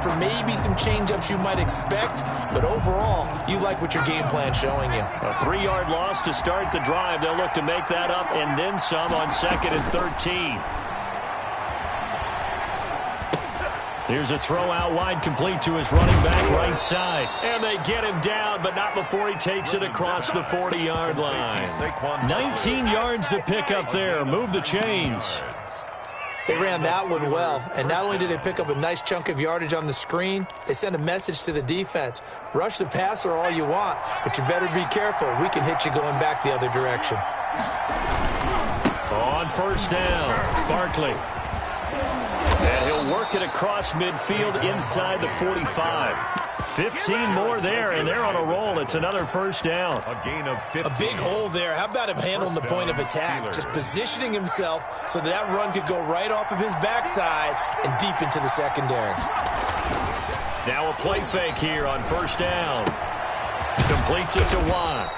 for maybe some change-ups you might expect, but overall, you like what your game plan's showing you. A 3-yard loss to start the drive. They'll look to make that up and then some on 2nd and 13. Here's a throw out wide, complete to his running back right side. And they get him down, but not before he takes it across the 40-yard line. 19 yards to pick up there. Move the chains. They ran that one well, and not only did they pick up a nice chunk of yardage on the screen, they sent a message to the defense. Rush the passer all you want, but you better be careful. We can hit you going back the other direction. On first down, Barkley. And he'll work it across midfield inside the 45. 15 more there, and they're on a roll. It's another first down. A gain of 15. A big hole there. How about him handling the point of attack? Just positioning himself so that run could go right off of his backside and deep into the secondary. Now a play fake here on first down. Completes it to Watt.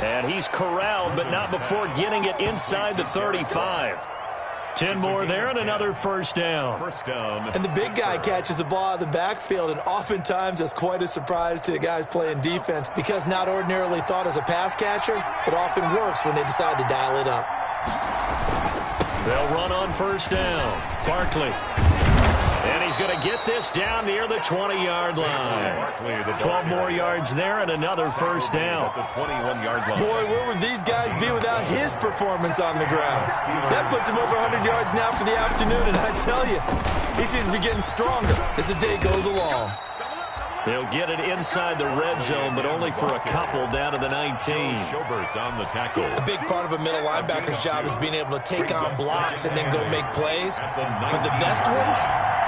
And he's corralled, but not before getting it inside the 35. 10 more there and another first down. And the big guy catches the ball out of the backfield, and oftentimes it's quite a surprise to the guys playing defense because not ordinarily thought as a pass catcher, it often works when they decide to dial it up. They'll run on first down. Barkley. And he's going to get this down near the 20-yard line. 12 more yards there and another first down. The 21-yard line. Boy, where would these guys be without his performance on the ground? That puts him over 100 yards now for the afternoon, and I tell you, he seems to be getting stronger as the day goes along. They'll get it inside the red zone, but only for a couple down to the 19. Schobert on the tackle. A big part of a middle linebacker's job is being able to take on blocks and then go make plays. But the best ones,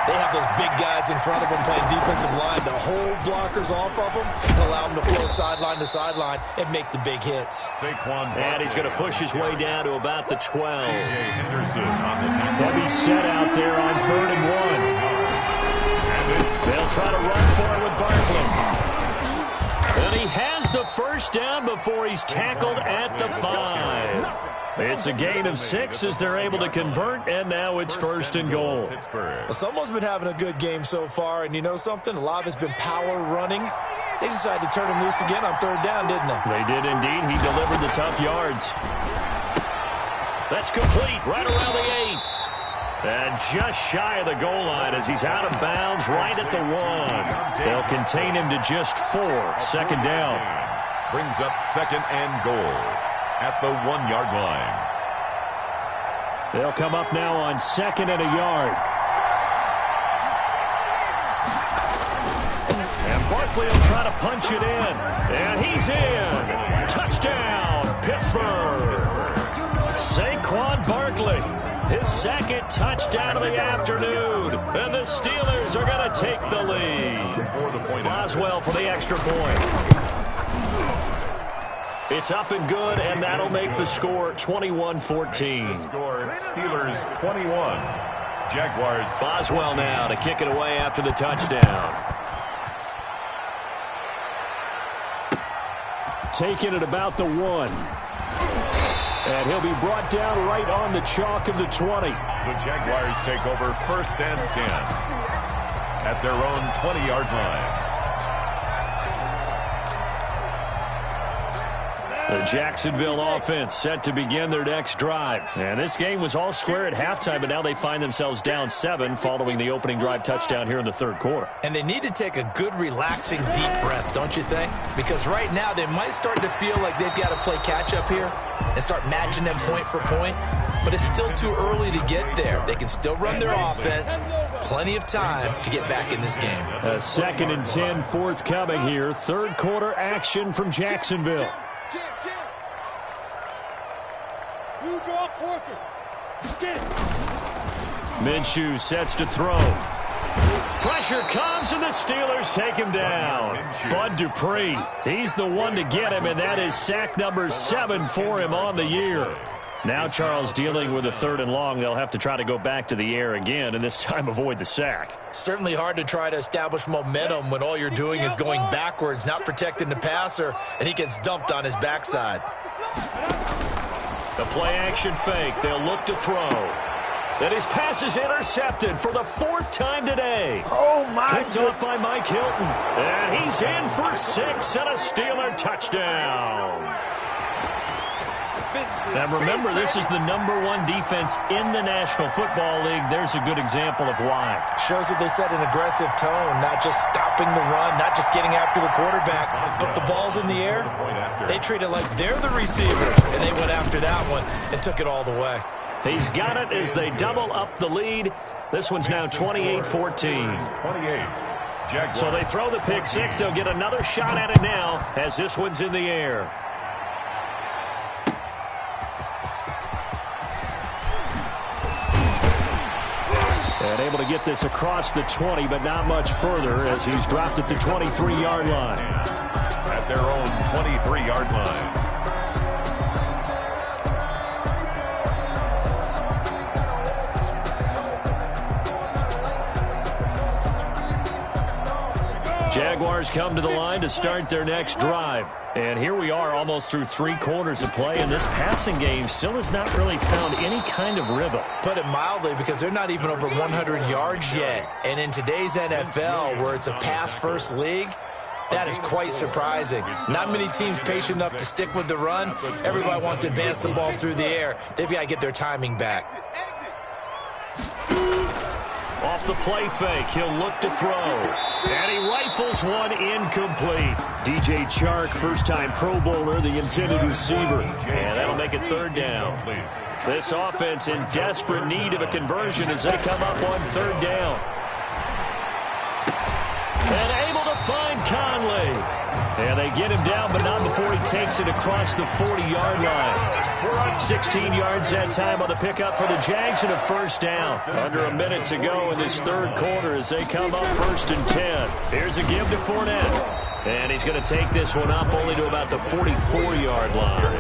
they have those big guys in front of them playing defensive line to hold blockers off of them and allow them to flow sideline to sideline and make the big hits. And he's going to push his way down to about the 12. C.J. Henderson on the tackle. Heavy set out there on 3rd and 1. They'll try to run for it with Barkley. And he has the first down before he's tackled at the 5. It's a gain of 6 as they're able to convert, and now it's 1st and goal. Well, someone's been having a good game so far, and you know something? A lot of it's been power running. They decided to turn him loose again on 3rd down, didn't they? They did indeed. He delivered the tough yards. That's complete right around the 8. And just shy of the goal line as he's out of bounds right at the 1. They'll contain him to just 4. 2nd down. Brings up 2nd and goal at the 1-yard line. They'll come up now on 2nd and a yard. And Barkley will try to punch it in. And he's in. Touchdown, Pittsburgh. Saquon Barkley. His 2nd touchdown of the afternoon. And the Steelers are going to take the lead. Boswell for the extra point. It's up and good, and that'll make the score 21-14. Score Steelers 21. Jaguars. Boswell now to kick it away after the touchdown. Taking it about the 1. And he'll be brought down right on the chalk of the 20. The Jaguars take over 1st and 10 at their own 20-yard line. The Jacksonville offense set to begin their next drive. And this game was all square at halftime, but now they find themselves down 7 following the opening drive touchdown here in the 3rd quarter. And they need to take a good, relaxing, deep breath, don't you think? Because right now they might start to feel like they've got to play catch-up here and start matching them point for point. But it's still too early to get there. They can still run their offense. Plenty of time to get back in this game. A 2nd and 10 forthcoming here. 3rd quarter action from Jacksonville. Minshew sets to throw. Pressure comes, and the Steelers take him down. Bud Dupree, he's the one to get him, and that is sack number 7 for him on the year. Now Charles dealing with a 3rd and long. They'll have to try to go back to the air again, and this time avoid the sack. Certainly hard to try to establish momentum when all you're doing is going backwards, not protecting the passer, and he gets dumped on his backside. The play action fake. They'll look to throw. And his pass is intercepted for the 4th time today. Oh, my Picked up by Mike Hilton. And he's in for 6 and a Steeler touchdown. And remember, this is the #1 defense in the National Football League. There's a good example of why. Shows that they set an aggressive tone, not just stopping the run, not just getting after the quarterback, but the ball's in the air. They treat it like they're the receivers, and they went after that one and took it all the way. He's got it as they double up the lead. This one's now 28-14. 28. So they throw the pick six. They'll get another shot at it now as this one's in the air. And able to get this across the 20, but not much further as he's dropped at the 23-yard line. At their own 23-yard line. Jaguars come to the line to start their next drive. And here we are almost through 3 quarters of play, and this passing game still has not really found any kind of rhythm. Put it mildly, because they're not even over 100 yards yet. And in today's NFL, where it's a pass-first league, that is quite surprising. Not many teams patient enough to stick with the run. Everybody wants to advance the ball through the air. They've got to get their timing back. Off the play fake, he'll look to throw. And he rifles one incomplete. DJ Chark, first-time Pro Bowler, the intended receiver. And that'll make it 3rd down. This offense in desperate need of a conversion as they come up on 3rd down. And able to find Conley. And they get him down, but not before he takes it across the 40-yard line. 16 yards that time on the pickup for the Jags and a 1st down. Under a minute to go in this 3rd quarter as they come up 1st and 10. Here's a give to Fournette. And he's going to take this one up only to about the 44-yard line.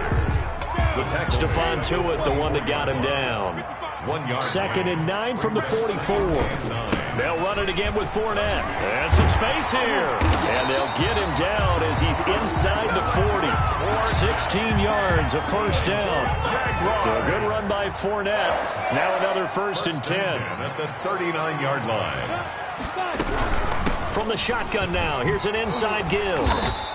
Stephon Tuitt, the one that got him down. 1 yard. 2nd and 9 from the 44. They'll run it again with Fournette. And some space here. And they'll get him down as he's inside the 40. 16 yards, a 1st down. So a good run by Fournette. Now another 1st and 10. At the 39-yard line. From the shotgun now, here's an inside give.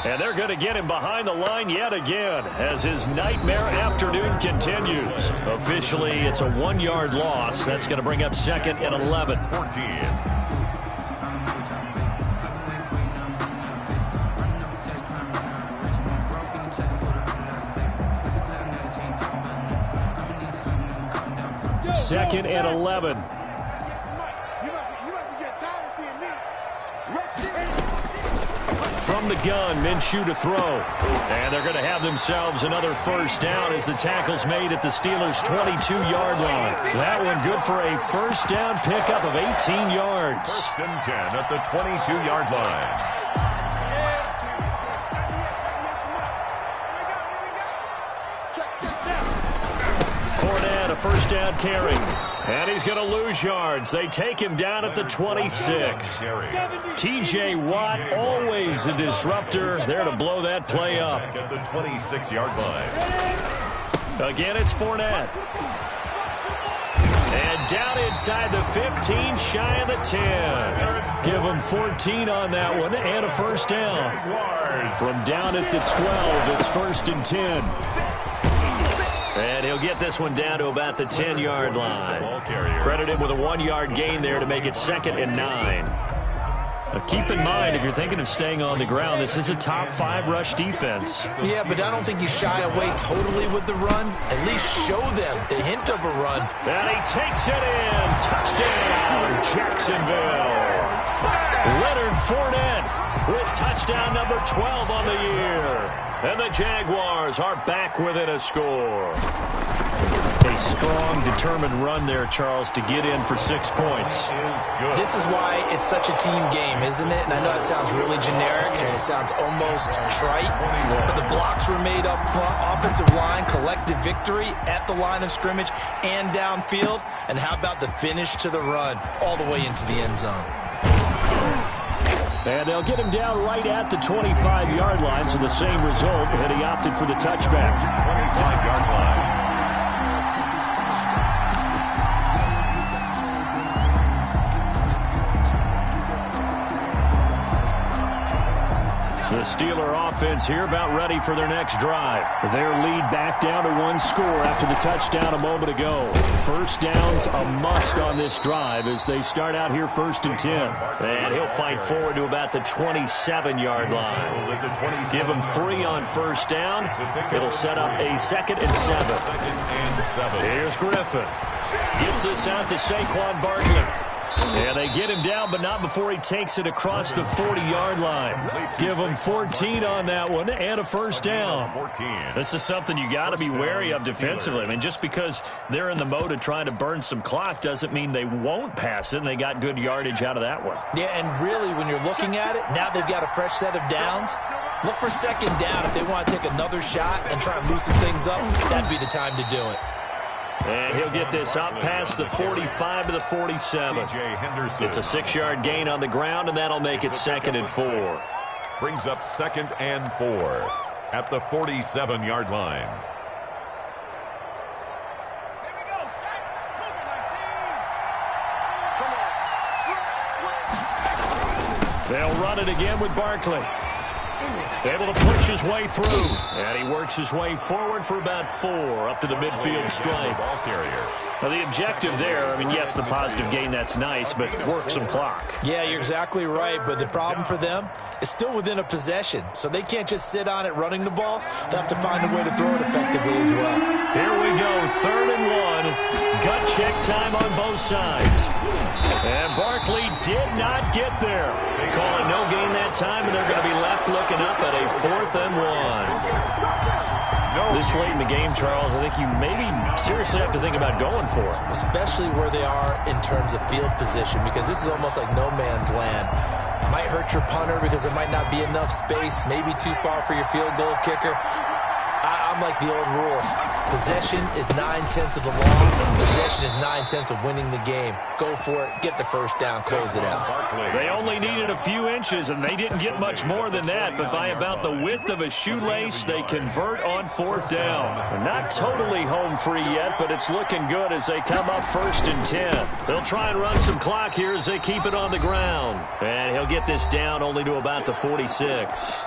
And they're going to get him behind the line yet again as his nightmare afternoon continues. Officially, it's a 1-yard loss. That's going to bring up 2nd and 11. 14. Second and 11. From the gun, Minshew to throw. And they're going to have themselves another 1st down as the tackle's made at the Steelers' 22-yard line. That one good for a 1st down pickup of 18 yards. 1st and 10 at the 22-yard line. Fournette, a 1st down carry. And he's going to lose yards. They take him down at the 26. T.J. Watt, always a disruptor, there to blow that play up. At the 26-yard line. Again, it's Fournette. And down inside the 15, shy of the 10. Give him 14 on that one and a 1st down. From down at the 12, it's 1st and 10. And he'll get this one down to about the 10-yard line. Credited with a 1-yard gain there to make it 2nd and 9. Now keep in mind, if you're thinking of staying on the ground, this is a top 5 rush defense. Yeah, but I don't think you shy away totally with the run. At least show them the hint of a run. And he takes it in. Touchdown, Jacksonville. Leonard Fournette with touchdown number 12 on the year. And the Jaguars are back within a score. A strong, determined run there, Charles, to get in for 6 points. This is why it's such a team game, isn't it? And I know it sounds really generic and it sounds almost trite, but the blocks were made up front, offensive line, collective victory at the line of scrimmage and downfield. And how about the finish to the run all the way into the end zone? And they'll get him down right at the 25-yard line, so the same result, and he opted for the touchback. 25-yard line. The Steeler offense here about ready for their next drive. Their lead back down to 1 score after the touchdown a moment ago. First down's a must on this drive as they start out here 1st and 10. And he'll fight forward to about the 27-yard line. Give him 3 on first down. It'll set up a 2nd and 7. Here's Griffin. Gets this out to Saquon Barkley. And they get him down, but not before he takes it across the 40-yard line. Give him 14 on that one and a first down. This is something you got to be wary of defensively. I mean, just because they're in the mode of trying to burn some clock doesn't mean they won't pass it, and they got good yardage out of that one. Yeah, and really, when you're looking at it, now they've got a fresh set of downs. Look for 2nd down if they want to take another shot and try and loosen things up. That'd be the time to do it. And he'll get this up past the 45 to the 47. It's a 6-yard gain on the ground, and that'll make it 2nd and 4. Brings up 2nd and 4 at the 47-yard line. They'll run it again with Barkley. Able to push his way through. And he works his way forward for about 4 up to the midfield stripe. Now, the objective there, I mean, yes, the positive gain, that's nice, but work some clock. Yeah, you're exactly right, but the problem for them is still within a possession, so they can't just sit on it running the ball. They'll have to find a way to throw it effectively as well. Here we go, 3rd and 1. Gut check time on both sides. And Barkley did not get there. They call it no gain that time, and they're going to be left looking up at a 4th and 1. This late in the game, Charles, I think you maybe seriously have to think about going for it. Especially where they are in terms of field position, because this is almost like no man's land. Might hurt your punter because there might not be enough space, maybe too far for your field goal kicker. I'm like the old rule. Possession is 9/10 of the law. Possession is 9/10 of winning the game. Go for it. Get the first down. Close it out. They only needed a few inches, and they didn't get much more than that. But by about the width of a shoelace, they convert on 4th down. They're not totally home free yet, but it's looking good as they come up 1st and 10. They'll try and run some clock here as they keep it on the ground. And he'll get this down only to about the 46.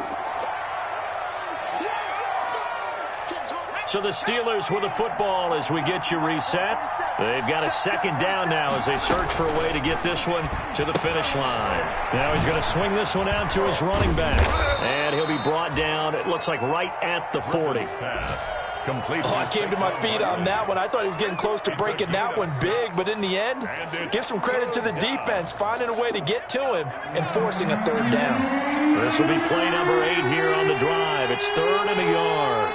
So the Steelers with the football as we get you reset. They've got a 2nd down now as they search for a way to get this one to the finish line. Now he's going to swing this one out to his running back. And he'll be brought down, it looks like right at the 40. Oh, I came to my feet on that one. I thought he was getting close to breaking that one big, but in the end, give some credit to the defense, finding a way to get to him and forcing a 3rd down. This will be play number 8 here on the drive. It's 3rd and a yard.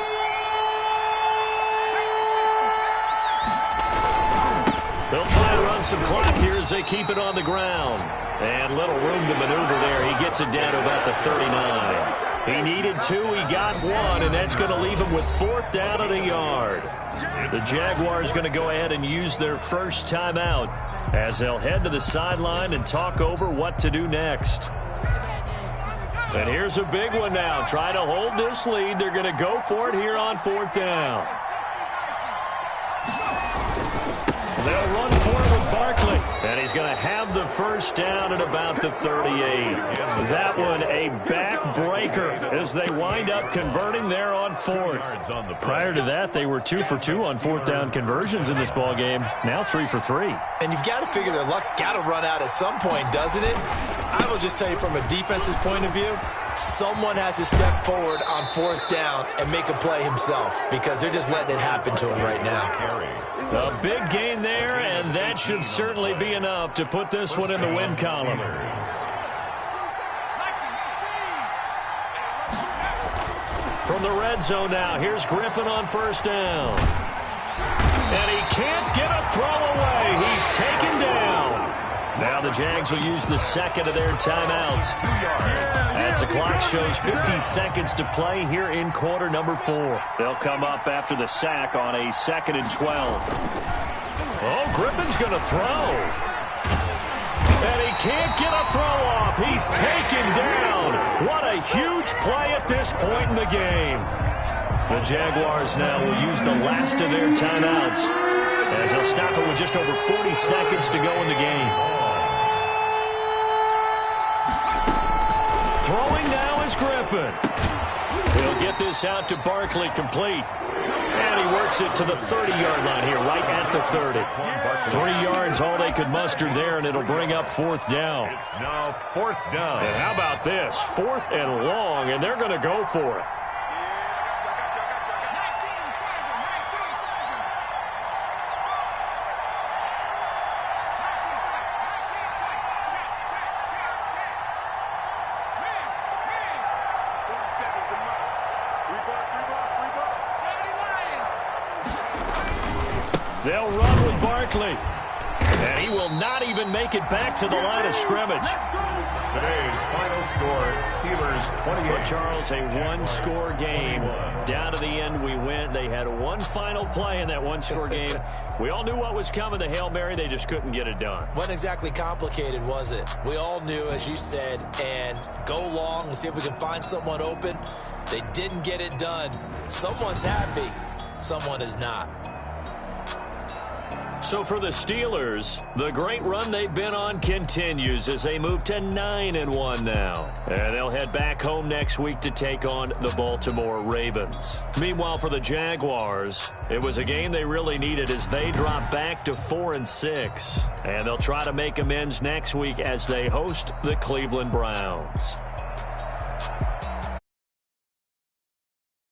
They'll try and run some clock here as they keep it on the ground. And little room to maneuver there. He gets it down to about the 39. He needed 2, he got 1, and that's going to leave him with 4th down and a yard. The Jaguars going to go ahead and use their first timeout as they'll head to the sideline and talk over what to do next. And here's a big one now. Trying to hold this lead. They're going to go for it here on 4th down. They'll run for it with Barkley. And he's going to have the first down at about the 38. That one a backbreaker as they wind up converting there on 4th. Prior to that, they were 2 for 2 on 4th down conversions in this ballgame. Now 3 for 3. And you've got to figure their luck's got to run out at some point, doesn't it? I will just tell you from a defense's point of view, someone has to step forward on 4th down and make a play himself because they're just letting it happen to him right now. A big gain there, and that should certainly be enough to put this one in the win column. From the red zone now, here's Griffin on 1st down. And he can't get a throw away. He's taken down. Now the Jags will use the 2nd of their timeouts as the clock shows 50 seconds to play here in quarter number 4. They'll come up after the sack on a 2nd and 12. Oh, Griffin's going to throw. And he can't get a throw off. He's taken down. What a huge play at this point in the game. The Jaguars now will use the last of their timeouts as they'll stop it with just over 40 seconds to go in the game. Throwing now is Griffin. He'll get this out to Barkley complete. And he works it to the 30-yard line here, right at the 30. 3 yards, all they could muster there, and it'll bring up 4th down. It's now 4th down. And how about this? 4th and long, and they're going to go for it. They'll run with Barkley. And he will not even make it back to the line of scrimmage. Today's final score, Steelers 28. But Charles, a one-score game. Down to the end, we went. They had one final play in that one-score game. We all knew what was coming, the Hail Mary. They just couldn't get it done. Wasn't exactly complicated, was it? We all knew, as you said, and go long and see if we can find someone open. They didn't get it done. Someone's happy. Someone is not. So for the Steelers, the great run they've been on continues as they move to 9-1 now. And they'll head back home next week to take on the Baltimore Ravens. Meanwhile, for the Jaguars, it was a game they really needed as they drop back to 4-6. And they'll try to make amends next week as they host the Cleveland Browns.